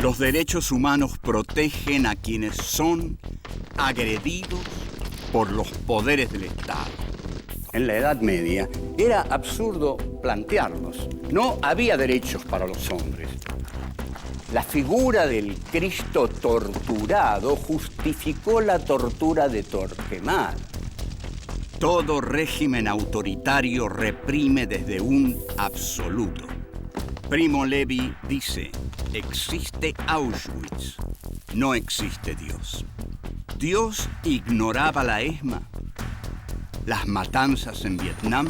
Los derechos humanos protegen a quienes son agredidos por los poderes del Estado. En la Edad Media era absurdo plantearlos. No había derechos para los hombres. La figura del Cristo torturado justificó la tortura de Torquemada. Todo régimen autoritario reprime desde un absoluto. Primo Levi dice, existe Auschwitz, no existe Dios. Dios ignoraba la ESMA, las matanzas en Vietnam.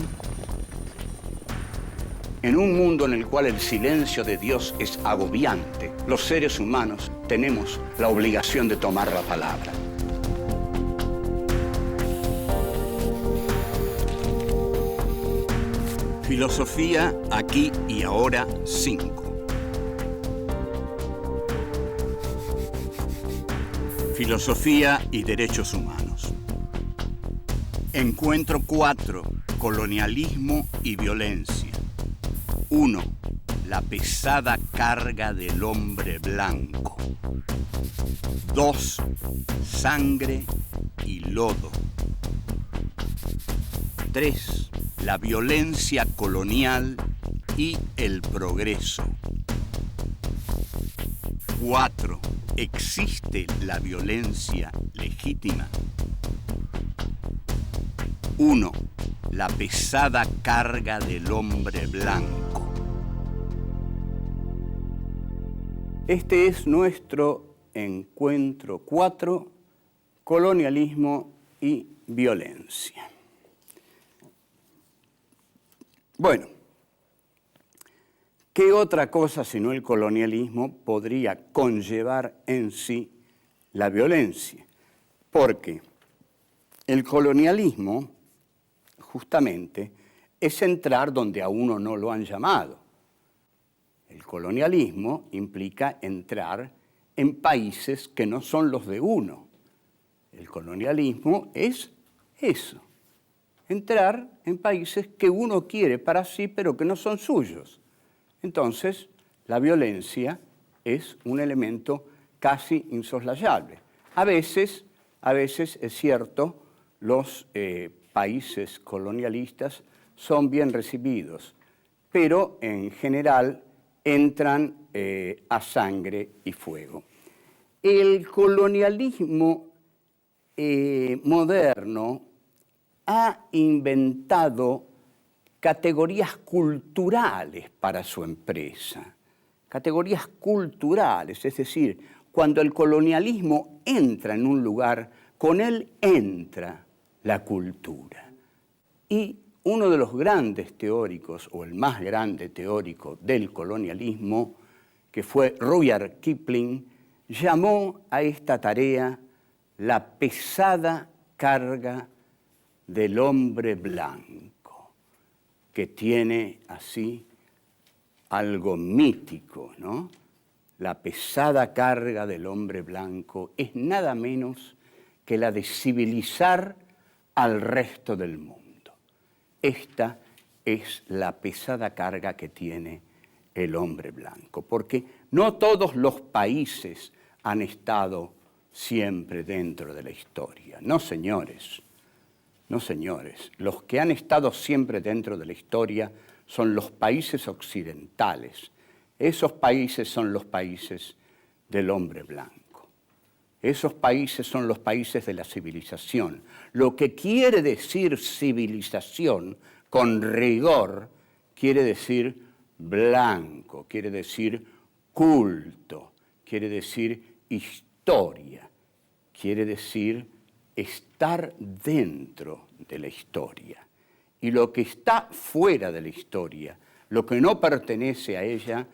En un mundo en el cual el silencio de Dios es agobiante, los seres humanos tenemos la obligación de tomar la palabra. Filosofía aquí y ahora 5. Filosofía y derechos humanos. Encuentro 4. Colonialismo y violencia. 1. La pesada carga del hombre blanco. 2. Sangre y lodo. 3. La violencia colonial y el progreso. 4. ¿Existe la violencia legítima? 1. La pesada carga del hombre blanco. Este es nuestro encuentro 4, colonialismo y violencia. Bueno, ¿qué otra cosa sino el colonialismo podría conllevar en sí la violencia? Porque el colonialismo, justamente, es entrar donde a uno no lo han llamado. El colonialismo implica entrar en países que no son los de uno. El colonialismo es eso. Entrar en países que uno quiere para sí, pero que no son suyos. Entonces, la violencia es un elemento casi insoslayable. A veces es cierto, los países colonialistas son bien recibidos, pero en general entran a sangre y fuego. El colonialismo moderno ha inventado categorías culturales para su empresa. Categorías culturales, es decir, cuando el colonialismo entra en un lugar, con él entra la cultura. Y uno de los grandes teóricos, o el más grande teórico del colonialismo, que fue Rudyard Kipling, llamó a esta tarea la pesada carga del hombre blanco, que tiene así algo mítico, ¿no? La pesada carga del hombre blanco es nada menos que la de civilizar al resto del mundo. Esta es la pesada carga que tiene el hombre blanco, porque no todos los países han estado siempre dentro de la historia. No, señores. No, señores. Los que han estado siempre dentro de la historia son los países occidentales. Esos países son los países del hombre blanco. Esos países son los países de la civilización. Lo que quiere decir civilización, con rigor, quiere decir blanco, quiere decir culto, quiere decir historia, quiere decir estar dentro de la historia. Y lo que está fuera de la historia, lo que no pertenece a ella,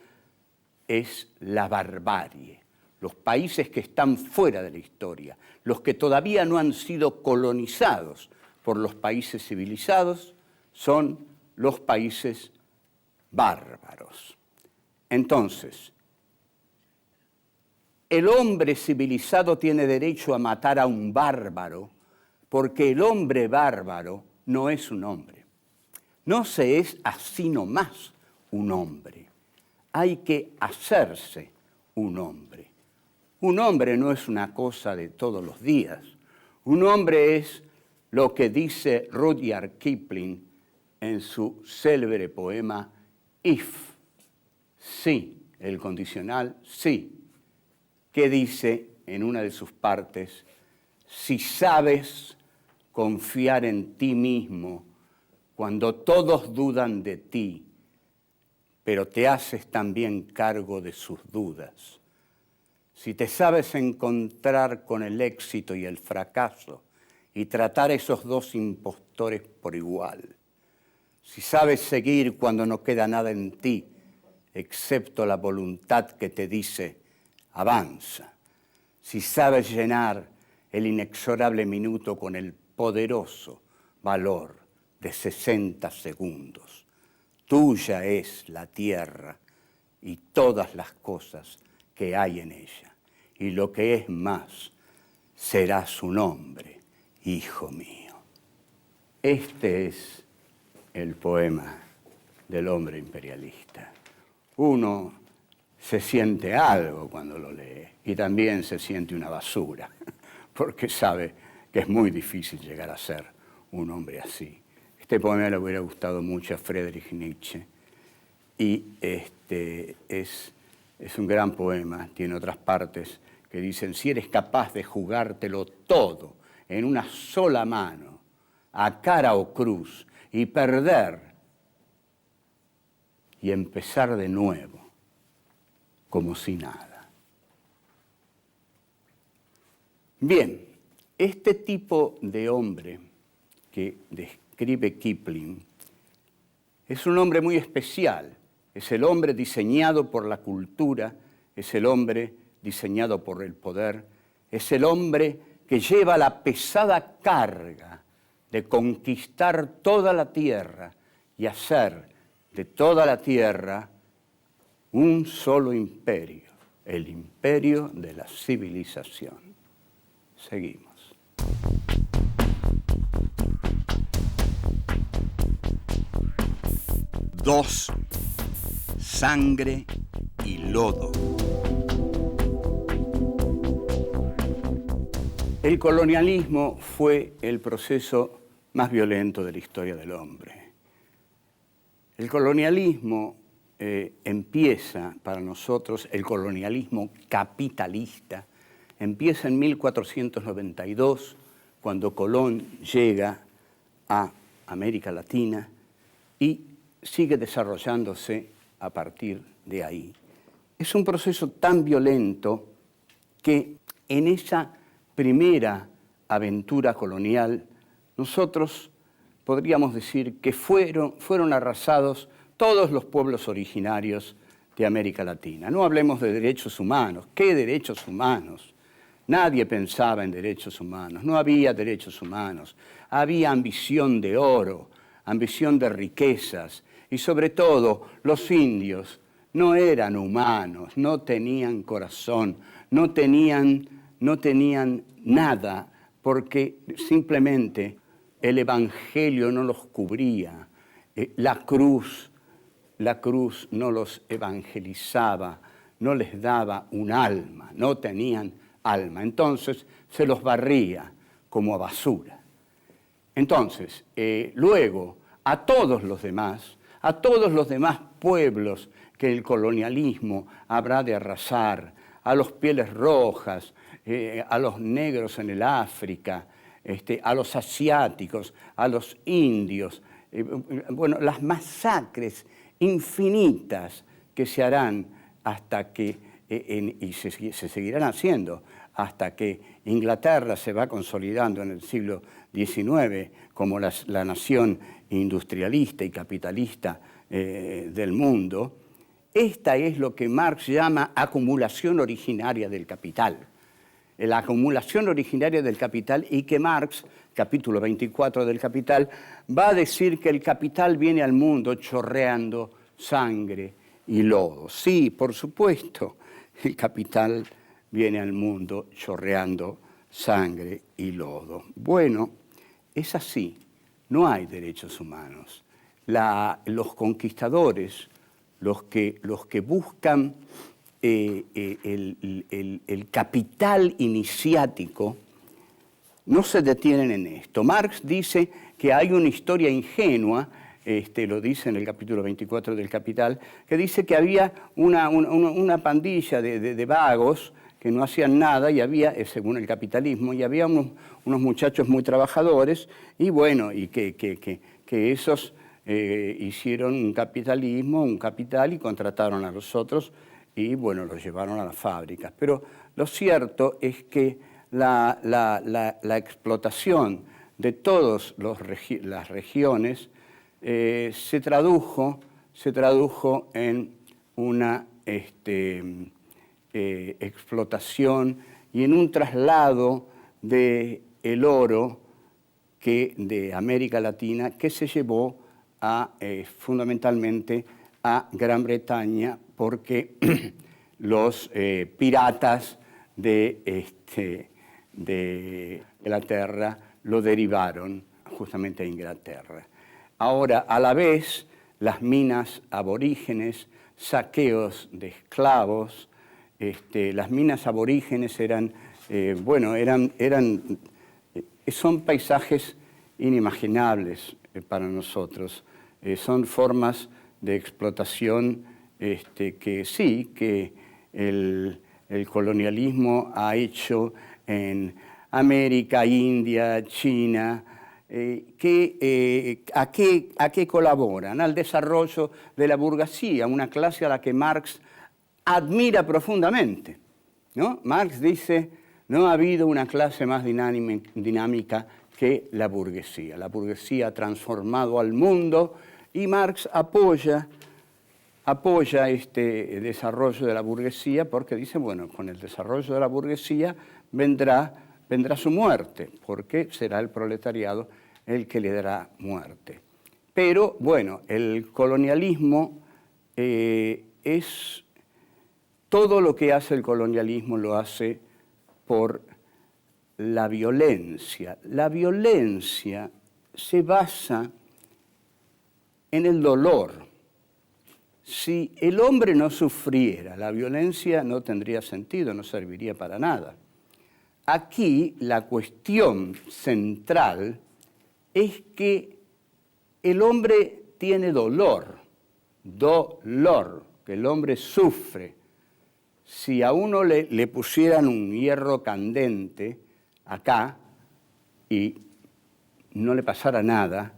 es la barbarie. Los países que están fuera de la historia, los que todavía no han sido colonizados por los países civilizados, son los países bárbaros. Entonces, el hombre civilizado tiene derecho a matar a un bárbaro porque el hombre bárbaro no es un hombre. No se es así nomás un hombre. Hay que hacerse un hombre. Un hombre no es una cosa de todos los días. Un hombre es lo que dice Rudyard Kipling en su célebre poema If. Sí, el condicional sí, que dice en una de sus partes, si sabes confiar en ti mismo cuando todos dudan de ti, pero te haces también cargo de sus dudas. Si te sabes encontrar con el éxito y el fracaso y tratar a esos dos impostores por igual. Si sabes seguir cuando no queda nada en ti, excepto la voluntad que te dice, avanza. Si sabes llenar el inexorable minuto con el poderoso valor de 60 segundos. Tuya es la tierra y todas las cosas que hay en ella. Y lo que es más, será su nombre, hijo mío. Este es el poema del hombre imperialista. Uno se siente algo cuando lo lee y también se siente una basura, porque sabe que es muy difícil llegar a ser un hombre así. Este poema le hubiera gustado mucho a Friedrich Nietzsche y es un gran poema, tiene otras partes que dicen, si eres capaz de jugártelo todo en una sola mano, a cara o cruz, y perder y empezar de nuevo, como si nada. Bien, este tipo de hombre que describe Kipling es un hombre muy especial. Es el hombre diseñado por la cultura, es el hombre diseñado por el poder, es el hombre que lleva la pesada carga de conquistar toda la tierra y hacer de toda la tierra un solo imperio, el imperio de la civilización. Seguimos. Dos, sangre y lodo. El colonialismo fue el proceso más violento de la historia del hombre. El colonialismo empieza para nosotros, el colonialismo capitalista, empieza en 1492, cuando Colón llega a América Latina y sigue desarrollándose a partir de ahí. Es un proceso tan violento que en esa primera aventura colonial nosotros podríamos decir que fueron arrasados todos los pueblos originarios de América Latina. No hablemos de derechos humanos. ¿Qué derechos humanos? Nadie pensaba en derechos humanos. No había derechos humanos. Había ambición de oro, ambición de riquezas. Y sobre todo, los indios no eran humanos, no tenían corazón, no tenían nada, porque simplemente el Evangelio no los cubría, la cruz no los evangelizaba, no les daba un alma, no tenían alma. Entonces se los barría como a basura. Entonces, luego, a todos los demás pueblos que el colonialismo habrá de arrasar, a los pieles rojas, a los negros en el África, a los asiáticos, a los indios, las masacres infinitas que se harán hasta que, y se seguirán haciendo, hasta que Inglaterra se va consolidando en el siglo XIX como la nación industrialista y capitalista del mundo. Esta es lo que Marx llama acumulación originaria del capital. La acumulación originaria del capital, y que Marx, capítulo 24 del Capital, va a decir que el capital viene al mundo chorreando sangre y lodo. Sí, por supuesto, el capital viene al mundo chorreando sangre y lodo. Bueno, es así, no hay derechos humanos. Los conquistadores, los que buscan el capital iniciático no se detienen en esto. Marx dice que hay una historia ingenua, lo dice en el capítulo 24 del Capital, que dice que había una pandilla de vagos que no hacían nada, y había, según el capitalismo, y había unos muchachos muy trabajadores, y bueno, y que esos hicieron un capitalismo, un capital, y contrataron a los otros, y bueno, los llevaron a las fábricas. Pero lo cierto es que la explotación de todas las regiones se tradujo en una explotación y en un traslado del oro de América Latina, que se llevó fundamentalmente a Gran Bretaña, porque los piratas de Inglaterra lo derivaron justamente a Inglaterra. Ahora, a la vez, las minas aborígenes, saqueos de esclavos, las minas aborígenes son paisajes inimaginables para nosotros. Son formas de explotación que el colonialismo ha hecho en América, India, China, ¿a qué colaboran? Al desarrollo de la burguesía, una clase a la que Marx admira profundamente, ¿no? Marx dice, no ha habido una clase más dinámica que la burguesía. La burguesía ha transformado al mundo, y Marx apoya este desarrollo de la burguesía, porque dice, bueno, con el desarrollo de la burguesía vendrá su muerte, porque será el proletariado el que le dará muerte. Pero, bueno, el colonialismo todo lo que hace el colonialismo lo hace por la violencia. La violencia se basa en el dolor. Si el hombre no sufriera, la violencia no tendría sentido, no serviría para nada. Aquí la cuestión central es que el hombre tiene dolor, que el hombre sufre. Si a uno le pusieran un hierro candente acá y no le pasara nada,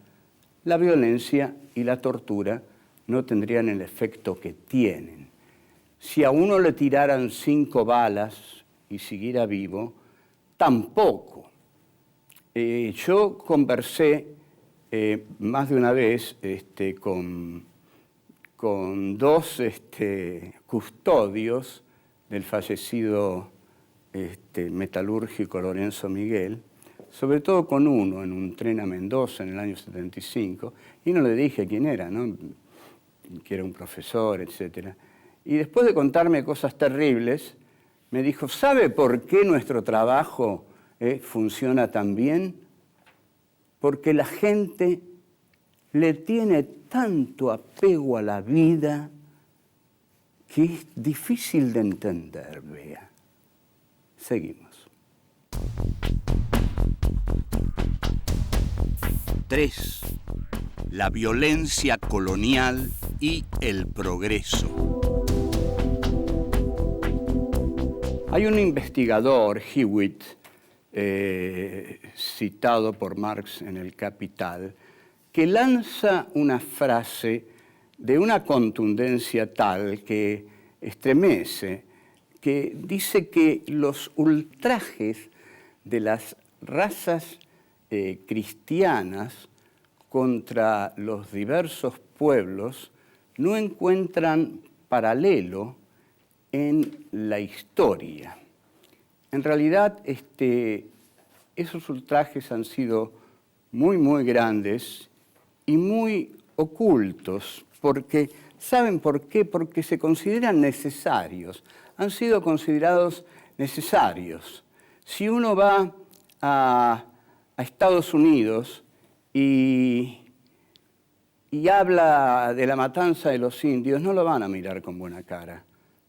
la violencia y la tortura no tendrían el efecto que tienen. Si a uno le tiraran 5 balas y siguiera vivo, tampoco. Yo conversé más de una vez con 2 custodios del fallecido metalúrgico Lorenzo Miguel, sobre todo con uno en un tren a Mendoza en el año 75, y no le dije quién era, ¿no? Que era un profesor, etc. Y después de contarme cosas terribles, me dijo, ¿sabe por qué nuestro trabajo funciona tan bien? Porque la gente le tiene tanto apego a la vida que es difícil de entender, vea. Seguimos. 3. La violencia colonial y el progreso. Hay un investigador, Hewitt, citado por Marx en el Capital, que lanza una frase de una contundencia tal que estremece, que dice que los ultrajes de las razas cristianas contra los diversos pueblos no encuentran paralelo en la historia. En realidad, esos ultrajes han sido muy, muy grandes y muy ocultos, porque, ¿saben por qué? Porque se consideran necesarios, han sido considerados necesarios. Si uno va a Estados Unidos y habla de la matanza de los indios, no lo van a mirar con buena cara.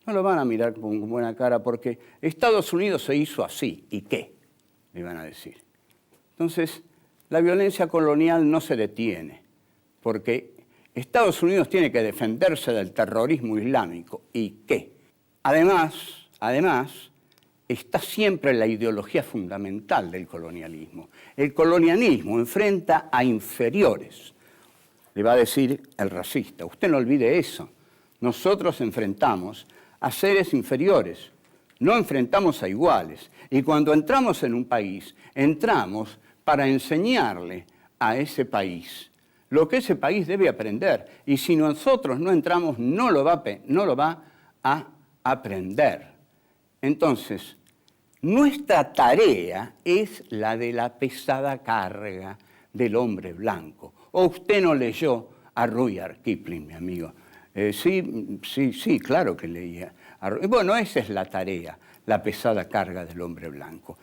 no lo van a mirar con buena cara porque Estados Unidos se hizo así. ¿Y qué? Le van a decir. Entonces, la violencia colonial no se detiene porque Estados Unidos tiene que defenderse del terrorismo islámico. ¿Y qué? Además, está siempre la ideología fundamental del colonialismo. El colonialismo enfrenta a inferiores. Le va a decir el racista. Usted no olvide eso. Nosotros enfrentamos a seres inferiores, no enfrentamos a iguales. Y cuando entramos en un país, entramos para enseñarle a ese país lo que ese país debe aprender. Y si nosotros no entramos, no lo va a aprender. Entonces, nuestra tarea es la de la pesada carga del hombre blanco. ¿O usted no leyó a Rudyard Kipling, mi amigo? Sí, claro que leía. Bueno, esa es la tarea, la pesada carga del hombre blanco.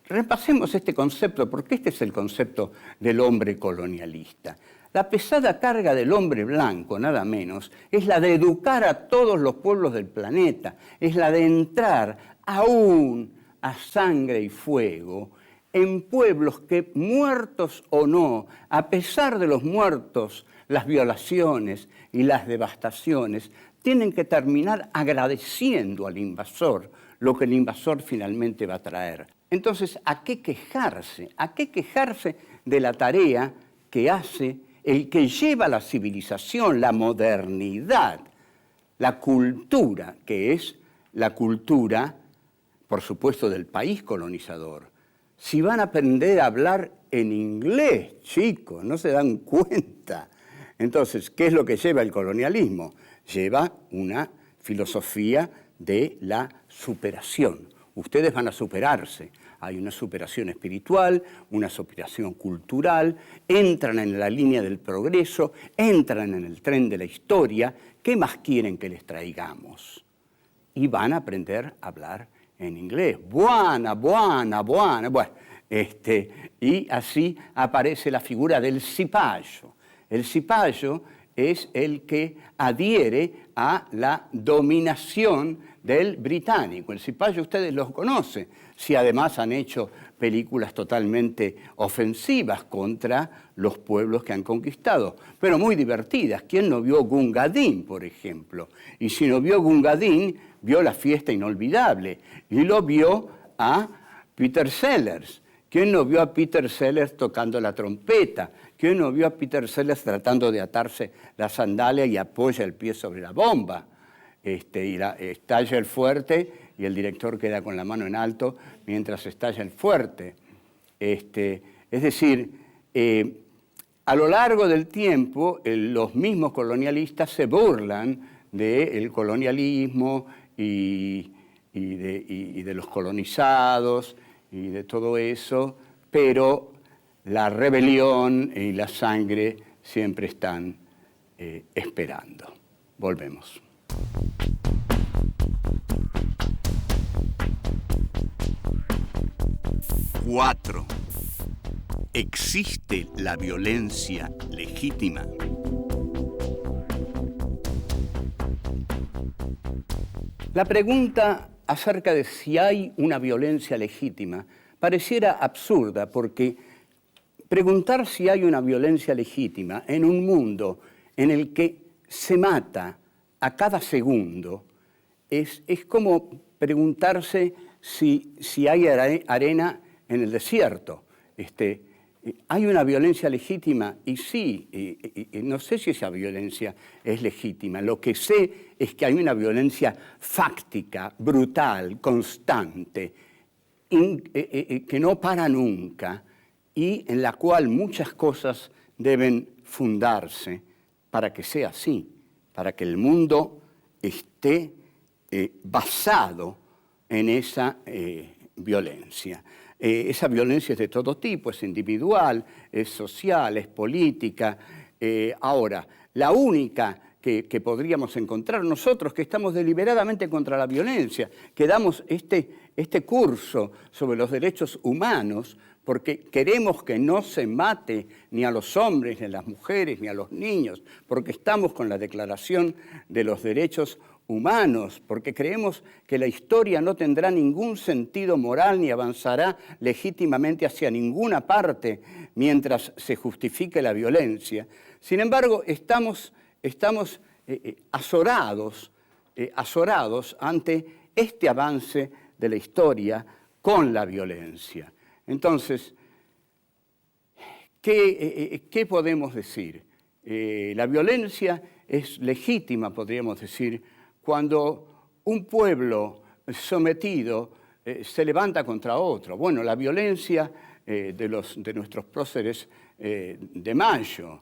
Repasemos este concepto, porque este es el concepto del hombre colonialista. La pesada carga del hombre blanco, nada menos, es la de educar a todos los pueblos del planeta, es la de entrar aún a sangre y fuego en pueblos que, muertos o no, a pesar de los muertos, las violaciones y las devastaciones, tienen que terminar agradeciendo al invasor lo que el invasor finalmente va a traer. Entonces, ¿a qué quejarse? ¿A qué quejarse de la tarea que hace el que lleva la civilización, la modernidad, la cultura, que es la cultura, por supuesto, del país colonizador? Si van a aprender a hablar en inglés, chicos, no se dan cuenta. Entonces, ¿qué es lo que lleva el colonialismo? Lleva una filosofía de la superación. Ustedes van a superarse. Hay una superación espiritual, una superación cultural, entran en la línea del progreso, entran en el tren de la historia. ¿Qué más quieren que les traigamos? Y van a aprender a hablar en inglés. Buena. Bueno, y así aparece la figura del cipayo. El cipayo es el que adhiere a la dominación del británico. El cipayo ustedes los conocen, si además han hecho películas totalmente ofensivas contra los pueblos que han conquistado, pero muy divertidas. ¿Quién no vio Gunga Din, por ejemplo? Y si no vio Gunga Din, vio La fiesta inolvidable y lo vio a Peter Sellers. ¿Quién no vio a Peter Sellers tocando la trompeta? ¿Quién no vio a Peter Sellers tratando de atarse la sandalia y apoya el pie sobre la bomba? Estalla el fuerte y el director queda con la mano en alto mientras estalla el fuerte. Es decir, a lo largo del tiempo, los mismos colonialistas se burlan del colonialismo y de los colonizados y de todo eso, pero la rebelión y la sangre siempre están esperando. Volvemos. Cuatro. ¿Existe la violencia legítima? La pregunta acerca de si hay una violencia legítima pareciera absurda, porque preguntar si hay una violencia legítima en un mundo en el que se mata a cada segundo es como preguntarse si hay arena en el desierto. ¿Hay una violencia legítima? Y sí, no sé si esa violencia es legítima. Lo que sé es que hay una violencia fáctica, brutal, constante, que no para nunca y en la cual muchas cosas deben fundarse para que sea así, para que el mundo esté basado en esa violencia. Esa violencia es de todo tipo, es individual, es social, es política. Ahora, la única que podríamos encontrar nosotros, que estamos deliberadamente contra la violencia, que damos este curso sobre los derechos humanos, porque queremos que no se mate ni a los hombres, ni a las mujeres, ni a los niños, porque estamos con la Declaración de los Derechos humanos, porque creemos que la historia no tendrá ningún sentido moral ni avanzará legítimamente hacia ninguna parte mientras se justifique la violencia. Sin embargo, estamos azorados ante este avance de la historia con la violencia. Entonces, ¿qué podemos decir? La violencia es legítima, podríamos decir, cuando un pueblo sometido se levanta contra otro. Bueno, la violencia de nuestros próceres de Mayo,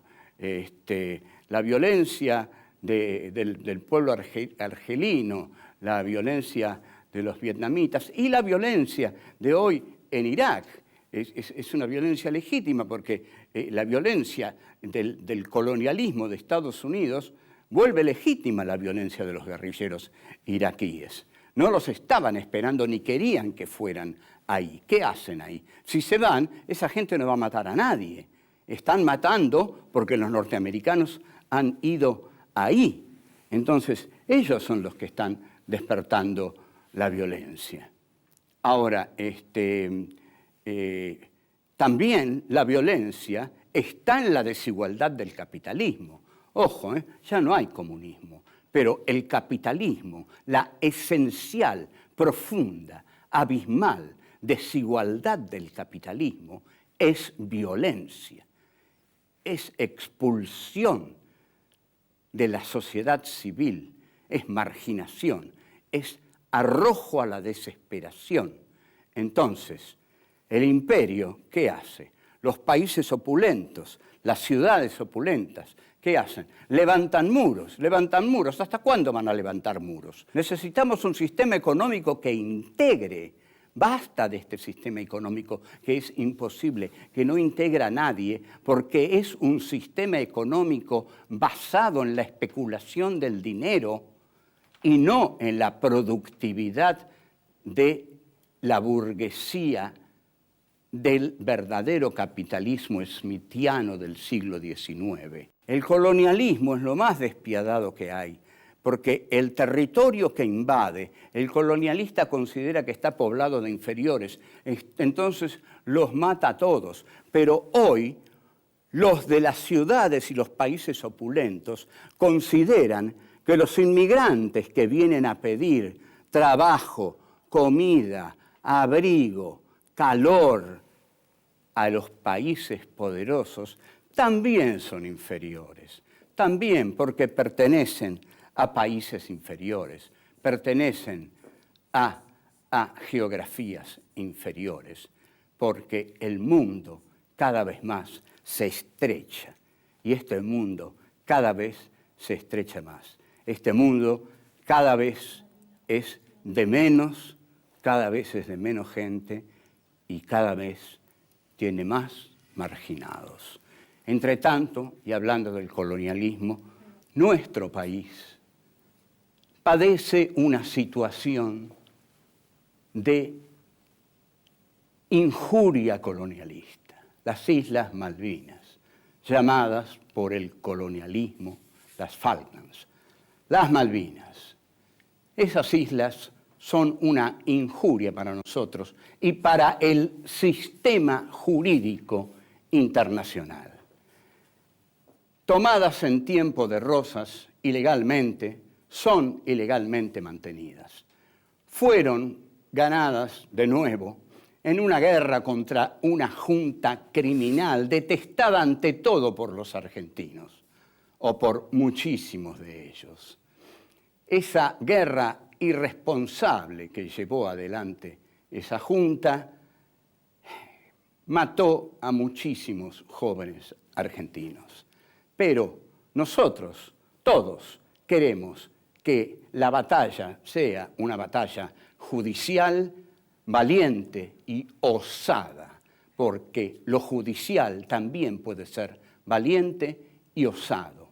la violencia del pueblo argelino, la violencia de los vietnamitas y la violencia de hoy en Irak. Es una violencia legítima porque la violencia del colonialismo de Estados Unidos vuelve legítima la violencia de los guerrilleros iraquíes. No los estaban esperando ni querían que fueran ahí. ¿Qué hacen ahí? Si se van, esa gente no va a matar a nadie. Están matando porque los norteamericanos han ido ahí. Entonces, ellos son los que están despertando la violencia. Ahora, también la violencia está en la desigualdad del capitalismo. Ojo, ya no hay comunismo, pero el capitalismo, la esencial, profunda, abismal desigualdad del capitalismo es violencia, es expulsión de la sociedad civil, es marginación, es arrojo a la desesperación. Entonces, el imperio, ¿qué hace? Los países opulentos, las ciudades opulentas, ¿qué hacen? Levantan muros. ¿Hasta cuándo van a levantar muros? Necesitamos un sistema económico que integre. Basta de este sistema económico que es imposible, que no integra a nadie, porque es un sistema económico basado en la especulación del dinero y no en la productividad de la burguesía del verdadero capitalismo smithiano del siglo XIX. El colonialismo es lo más despiadado que hay, porque el territorio que invade, el colonialista considera que está poblado de inferiores, entonces los mata a todos. Pero hoy, los de las ciudades y los países opulentos consideran que los inmigrantes que vienen a pedir trabajo, comida, abrigo, calor a los países poderosos, también son inferiores. También porque pertenecen a países inferiores, pertenecen a geografías inferiores, porque el mundo cada vez más se estrecha y este mundo cada vez se estrecha más. Este mundo cada vez es de menos, cada vez es de menos gente y cada vez tiene más marginados. Entre tanto, y hablando del colonialismo, nuestro país padece una situación de injuria colonialista. Las Islas Malvinas, llamadas por el colonialismo las Falklands. Las Malvinas. Esas islas son una injuria para nosotros y para el sistema jurídico internacional. Tomadas en tiempo de Rosas ilegalmente, son ilegalmente mantenidas. Fueron ganadas de nuevo en una guerra contra una junta criminal detestada ante todo por los argentinos, o por muchísimos de ellos. Esa guerra irresponsable que llevó adelante esa junta mató a muchísimos jóvenes argentinos. Pero nosotros, todos, queremos que la batalla sea una batalla judicial, valiente y osada, porque lo judicial también puede ser valiente y osado.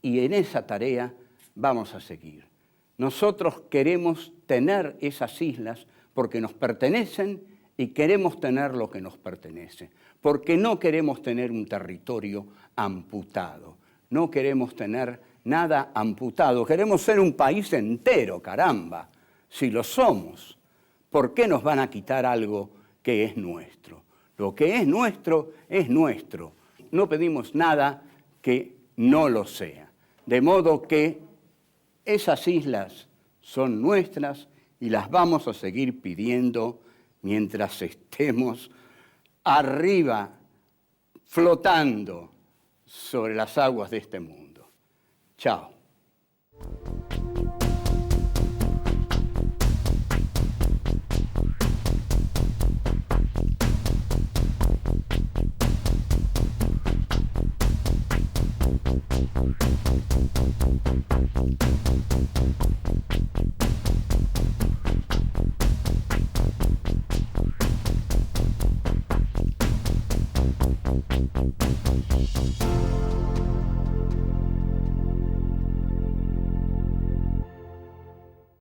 Y en esa tarea vamos a seguir. Nosotros queremos tener esas islas porque nos pertenecen y queremos tener lo que nos pertenece, porque no queremos tener un territorio amputado, no queremos tener nada amputado. Queremos ser un país entero, caramba. Si lo somos, ¿por qué nos van a quitar algo que es nuestro? Lo que es nuestro es nuestro. No pedimos nada que no lo sea. De modo que esas islas son nuestras y las vamos a seguir pidiendo mientras estemos arriba, flotando sobre las aguas de este mundo. Chao.